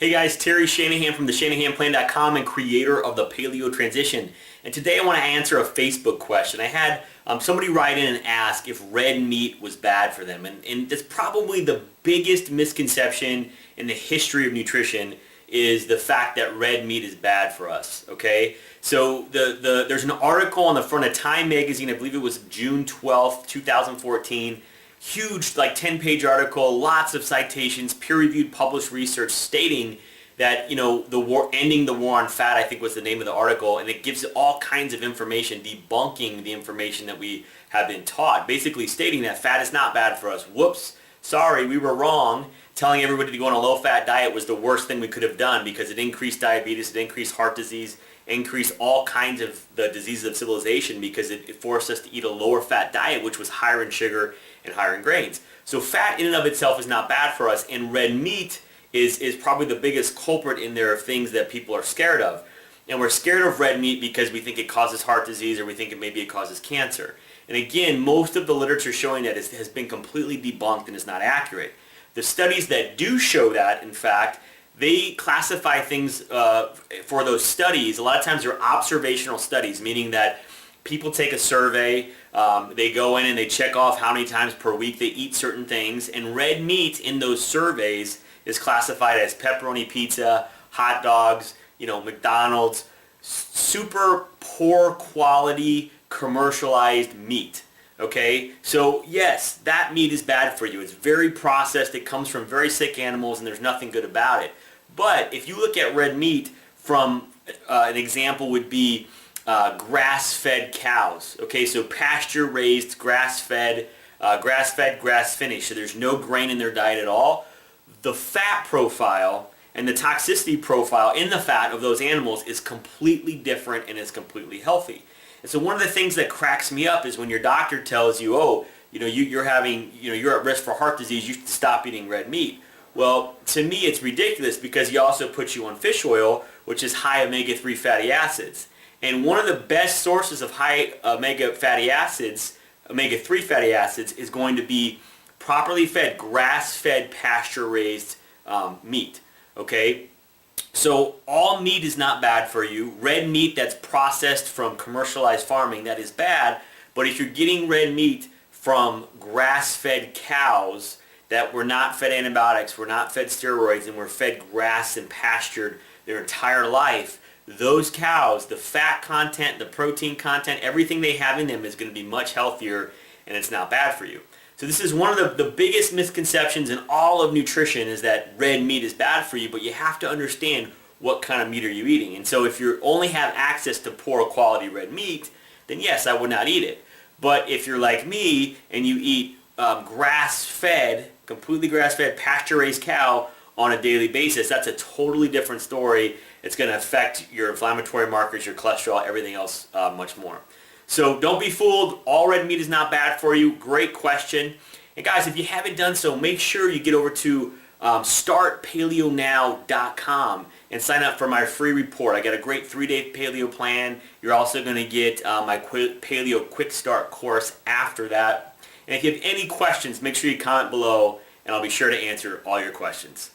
Hey guys, Terry Shanahan from theshanahanplan.com and creator of the Paleo Transition. And today I want to answer a Facebook question. I had somebody write in and ask if red meat was bad for them. And that's probably the biggest misconception in the history of nutrition is the fact that red meat is bad for us, okay? So there's an article on the front of Time magazine, I believe it was June 12th, 2014, huge, like 10-page article, lots of citations, peer-reviewed published research stating that, ending the war on fat, I think was the name of the article, and it gives all kinds of information, debunking the information that we have been taught, basically stating that fat is not bad for us. Whoops, sorry, we were wrong. Telling everybody to go on a low-fat diet was the worst thing we could have done because it increased diabetes, it increased heart disease, increased all kinds of the diseases of civilization because it forced us to eat a lower-fat diet, which was higher in sugar and higher in grains. So fat in and of itself is not bad for us, and red meat is probably the biggest culprit in there of things that people are scared of. And we're scared of red meat because we think it causes heart disease or we think maybe it causes cancer. And again, most of the literature showing that has been completely debunked and is not accurate. The studies that do show that, in fact, they classify things for those studies. A lot of times they're observational studies, meaning that people take a survey, they go in and they check off how many times per week they eat certain things, and red meat in those surveys is classified as pepperoni pizza, hot dogs, McDonald's, super poor quality commercialized meat. Okay, so yes, that meat is bad for you. It's very processed, it comes from very sick animals, and there's nothing good about it. But if you look at red meat from, an example would be grass-fed cows. Okay, so pasture-raised, grass-fed, grass-finished, so there's no grain in their diet at all. The fat profile and the toxicity profile in the fat of those animals is completely different and is completely healthy. And so one of the things that cracks me up is when your doctor tells you, you're at risk for heart disease, you should stop eating red meat. Well, to me it's ridiculous because he also puts you on fish oil, which is high omega-3 fatty acids. And one of the best sources of high omega-3 fatty acids, is going to be properly fed, grass-fed, pasture-raised meat. Okay? So all meat is not bad for you. Red meat that's processed from commercialized farming, that is bad. But if you're getting red meat from grass-fed cows that were not fed antibiotics, were not fed steroids, and were fed grass and pastured their entire life, those cows, the fat content, the protein content, everything they have in them is going to be much healthier, and it's not bad for you. So this is one of the biggest misconceptions in all of nutrition is that red meat is bad for you, but you have to understand what kind of meat are you eating. And so if you only have access to poor quality red meat, then yes, I would not eat it. But if you're like me and you eat grass-fed, completely grass-fed, pasture-raised cow on a daily basis, that's a totally different story. It's going to affect your inflammatory markers, your cholesterol, everything else much more. So don't be fooled. All red meat is not bad for you. Great question. And guys, if you haven't done so, make sure you get over to startpaleonow.com and sign up for my free report. I got a great 3-day paleo plan. You're also going to get my paleo quick start course after that. And if you have any questions, make sure you comment below, and I'll be sure to answer all your questions.